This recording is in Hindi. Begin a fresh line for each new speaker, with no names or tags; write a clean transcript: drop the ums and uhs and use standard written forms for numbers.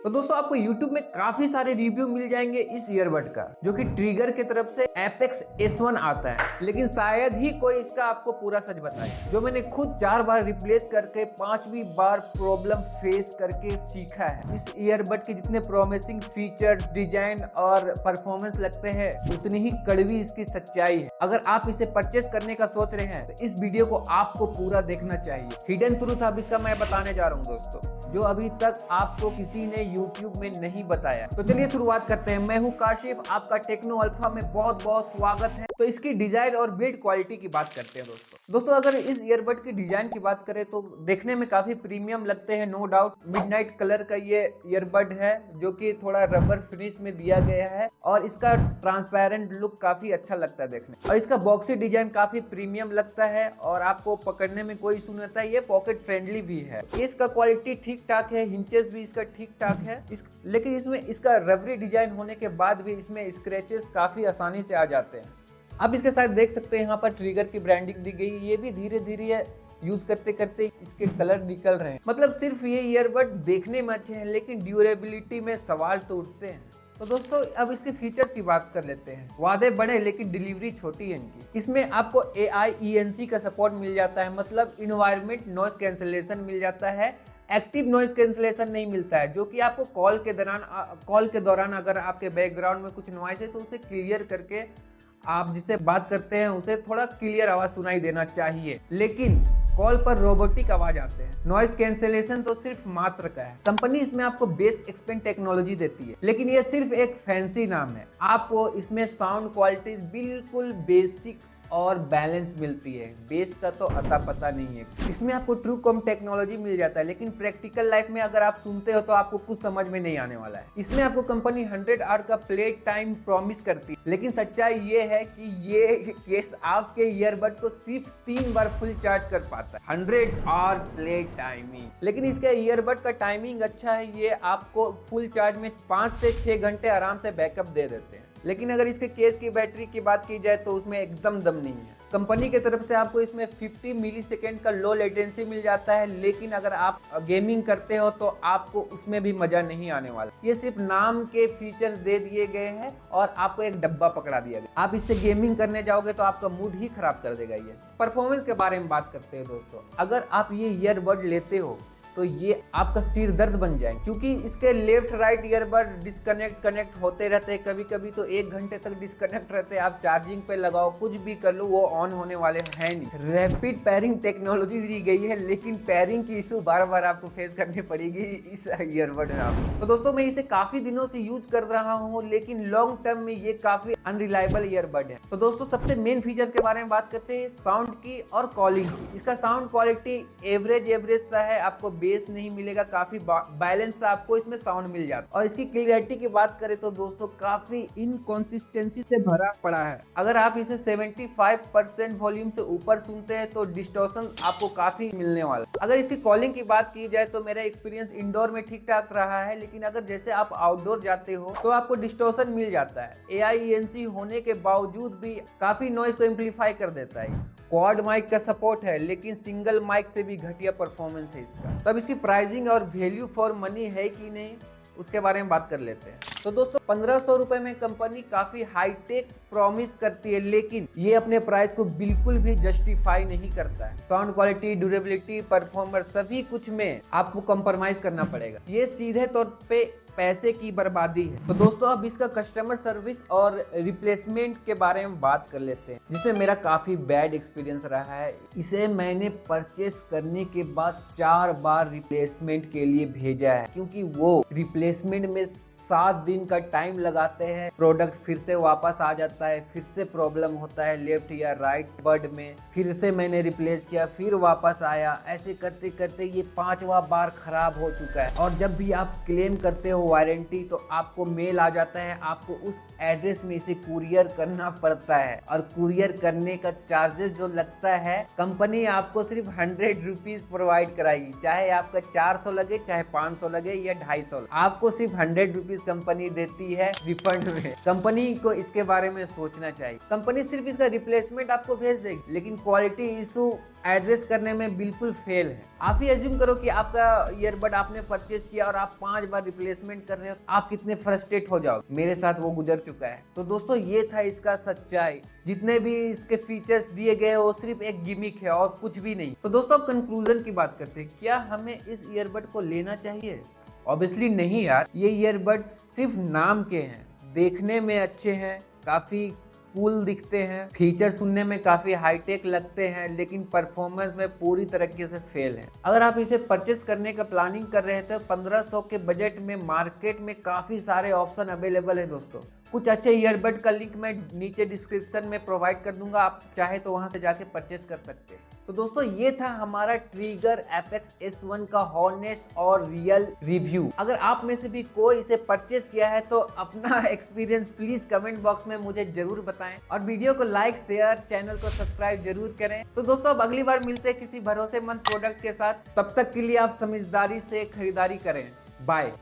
तो दोस्तों आपको YouTube में काफी सारे रिव्यू मिल जाएंगे इस ईयरबड का, जो कि ट्रिगर की तरफ से एपेक्स S1 आता है, लेकिन शायद ही कोई इसका आपको पूरा सच बताए। जो मैंने खुद 4 बार रिप्लेस करके 5वीं बार प्रॉब्लम फेस करके सीखा है। इस ईयरबड के जितने प्रॉमिसिंग फीचर्स, डिजाइन और परफॉर्मेंस लगते हैं, उतनी ही कड़वी इसकी सच्चाई है। अगर आप इसे परचेस करने का सोच रहे हैं तो इस वीडियो को आपको पूरा देखना चाहिए। हिडन ट्रूथ अब इसका मैं बताने जा रहा हूँ दोस्तों, जो अभी तक आपको किसी ने YouTube में नहीं बताया। तो चलिए शुरुआत करते हैं। मैं हूं काशिफ, आपका टेक्नो अल्फा में बहुत बहुत स्वागत है। तो इसकी डिजाइन और बिल्ड क्वालिटी की बात करते हैं दोस्तों अगर इस ईयरबड की डिजाइन की बात करें तो देखने में काफी प्रीमियम लगते हैं, नो डाउट। मिडनाइट कलर का ये ईयरबड है, जो कि थोड़ा रबर फिनिश में दिया गया है और इसका ट्रांसपेरेंट लुक काफी अच्छा लगता है देखने, और इसका बॉक्सी डिजाइन काफी प्रीमियम लगता है और आपको पकड़ने में कोई इशू नहीं होता है। ये पॉकेट फ्रेंडली भी है। इसका क्वालिटी ठीक ठाक है, हिंचेस भी इसका ठीक ठाक है, लेकिन इसमें इसका रबरी डिजाइन होने के बाद भी इसमें स्क्रैचेस काफी आसानी से आ जाते हैं। आप इसके साथ देख सकते हैं यहाँ पर ट्रिगर की ब्रांडिंग दी गई, ये भी धीरे धीरे यूज करते करते इसके कलर निकल रहे हैं। मतलब सिर्फ ये ईयरबड देखने में अच्छे हैं, लेकिन ड्यूरेबिलिटी में सवाल तो उठते हैं। तो दोस्तों अब इसके फीचर्स की बात कर लेते हैं। वादे बड़े लेकिन डिलीवरी छोटी है इनकी। इसमें आपको AIENC का सपोर्ट मिल जाता है, मतलब इन्वायरमेंट नॉइज कैंसलेशन मिल जाता है। एक्टिव नॉइज कैंसलेशन नहीं मिलता है, जो कि आपको कॉल के दौरान अगर आपके बैकग्राउंड में कुछ नॉइज है तो उसे क्लियर करके आप जिससे बात करते हैं उसे थोड़ा क्लियर आवाज सुनाई देना चाहिए। लेकिन कॉल पर रोबोटिक आवाज आते हैं। नॉइज कैंसलेशन तो सिर्फ मात्र का है। कंपनी इसमें आपको बेस एक्सपेंड टेक्नोलॉजी देती है, लेकिन ये सिर्फ एक फैंसी नाम है। आपको इसमें साउंड क्वालिटी बिल्कुल बेसिक और बैलेंस मिलती है। बेस का तो अता पता नहीं है। इसमें आपको ट्रू कॉम टेक्नोलॉजी मिल जाता है, लेकिन प्रैक्टिकल लाइफ में अगर आप सुनते हो तो आपको कुछ समझ में नहीं आने वाला है। इसमें आपको कंपनी 100 आवर का प्ले टाइम प्रॉमिस करती है, लेकिन सच्चाई ये है कि ये केस आपके ईयरबड को सिर्फ 3 बार फुल चार्ज कर पाता है। 100 आवर प्ले टाइमिंग, लेकिन इसके ईयरबड का टाइमिंग अच्छा है। ये आपको फुल चार्ज में 5 से 6 घंटे आराम से बैकअप दे देते हैं। लेकिन अगर इसके केस की बैटरी की बात की जाए तो उसमें एकदम दम नहीं है। कंपनी की तरफ से आपको इसमें 50 मिलीसेकेंड का लो लेटेंसी मिल जाता है, लेकिन अगर आप गेमिंग करते हो तो आपको उसमें भी मजा नहीं आने वाला। ये सिर्फ नाम के फीचर्स दे दिए गए हैं और आपको एक डब्बा पकड़ा दिया गया। आप इससे गेमिंग करने जाओगे तो आपका मूड ही खराब कर देगा। ये परफॉर्मेंस के बारे में बात करते हैं दोस्तों, अगर आप ये ईयरबड लेते हो तो ये आपका सिर दर्द बन जाए, क्योंकि इसके left right earbud disconnect connect होते रहते हैं। कभी कभी तो 1 घंटे तक डिस्कनेक्ट रहते हैं। आप चार्जिंग पे लगाओ, कुछ भी कर लो, वो ऑन होने वाले हैं नहीं। रैपिड पैरिंग टेक्नोलॉजी दी गई है, लेकिन पैरिंग की इशू बार बार आपको फेस करनी पड़ेगी इस ईयरबड में। तो दोस्तों मैं इसे काफी दिनों से यूज कर रहा हूँ, लेकिन लॉन्ग टर्म में ये काफी अनरिलायबल ईयरबड है। तो दोस्तों सबसे मेन फीचर के बारे में बात करते हैं, साउंड की और कॉलिंग की। इसका साउंड क्वालिटी एवरेज सा है, आपको बेस नहीं मिलेगा, काफी बैलेंस सा आपको इसमें साउंड मिल जाता है। और इसकी क्लियरिटी की बात करें तो दोस्तों काफी इनकंसिस्टेंसी से भरा पड़ा है। अगर आप इसे 75% वॉल्यूम से ऊपर सुनते हैं तो डिस्टॉर्शन आपको काफी मिलने वाला है। अगर इसकी कॉलिंग की बात की जाए तो मेरा एक्सपीरियंस इंडोर में ठीक ठाक रहा है, लेकिन अगर जैसे आप आउटडोर जाते हो तो आपको डिस्टॉर्शन मिल जाता है। AIENC होने के बावजूद भी काफी नॉइज को एम्पलीफाई कर देता है। क्वाड माइक का सपोर्ट है, लेकिन सिंगल माइक से भी घटिया परफॉर्मेंस है इसका। तब इसकी प्राइसिंग और वैल्यू फॉर मनी है कि नहीं, उसके बारे में बात कर लेते हैं। तो दोस्तों 1500 रुपए में कंपनी काफी हाईटेक प्रॉमिस करती है, लेकिन ये अपने प्राइस को बिल्कुल भी जस्टिफाई नहीं करता है। साउंड क्वालिटी, ड्यूरेबिलिटी, परफॉर्मेंस सभी कुछ में आपको कॉम्प्रोमाइज करना पड़ेगा। ये सीधे तौर पे पैसे की बर्बादी है। तो दोस्तों अब इसका कस्टमर सर्विस और रिप्लेसमेंट के बारे में बात कर लेते हैं, जिसमें मेरा काफी बैड एक्सपीरियंस रहा है। इसे मैंने परचेस करने के बाद 4 बार रिप्लेसमेंट के लिए भेजा है, क्योंकि वो रिप्लेसमेंट में 7 दिन का टाइम लगाते हैं। प्रोडक्ट फिर से वापस आ जाता है, फिर से प्रॉब्लम होता है लेफ्ट या राइट बड में, फिर से मैंने रिप्लेस किया, फिर वापस आया। ऐसे करते करते ये 5वां बार खराब हो चुका है। और जब भी आप क्लेम करते हो वारंटी तो आपको मेल आ जाता है, आपको उस एड्रेस में इसे कुरियर करना पड़ता है, और कुरियर करने का चार्जेस जो लगता है कंपनी आपको सिर्फ 100 रुपीज प्रोवाइड कराएगी। चाहे आपका 400 लगे, चाहे 500 लगे या 250, आपको सिर्फ 100 रुपीज रुपीज कंपनी देती है रिफंड में। कंपनी को इसके बारे में सोचना चाहिए। कंपनी सिर्फ इसका रिप्लेसमेंट आपको भेज देगी, लेकिन क्वालिटी इशू एड्रेस करने में बिल्कुल फेल है। आप ही एज्यूम करो कि आपका ईयरबड आपने परचेज किया और आप 5 बार रिप्लेसमेंट कर रहे हो, आप कितने फ्रस्ट्रेट हो जाओगे। मेरे साथ वो गुजर चुका है। तो दोस्तों ये था इसका सच्चाई। जितने भी इसके फीचर्स दिए गए वो सिर्फ एक गिमिक है और कुछ भी नहीं। तो दोस्तों अब कंक्लूजन की बात करते हैं, क्या हमें इस ईयरबड को लेना चाहिए? ऑब्वियसली नहीं यार, ये ईयरबड सिर्फ नाम के हैं, देखने में अच्छे हैं, काफी कूल दिखते हैं, फीचर सुनने में काफी हाईटेक लगते हैं, लेकिन परफॉर्मेंस में पूरी तरीके से फेल है। अगर आप इसे परचेस करने का प्लानिंग कर रहे थे तो 1500 के बजट में मार्केट में काफी सारे ऑप्शन अवेलेबल है दोस्तों। कुछ अच्छे ईयरबड का लिंक मैं नीचे डिस्क्रिप्शन में प्रोवाइड कर दूंगा, आप चाहे तो वहां से जाके परचेस कर सकते हैं। तो दोस्तों ये था हमारा ट्रिगर एपेक्स S1 का हॉनेस्ट और रियल रिव्यू। अगर आप में से भी कोई इसे परचेस किया है तो अपना एक्सपीरियंस प्लीज कमेंट बॉक्स में मुझे जरूर बताएं और वीडियो को लाइक शेयर चैनल को सब्सक्राइब जरूर करें। तो दोस्तों अब अगली बार मिलते हैं किसी भरोसेमंद प्रोडक्ट के साथ। तब तक के लिए आप समझदारी से खरीदारी करें। बाय।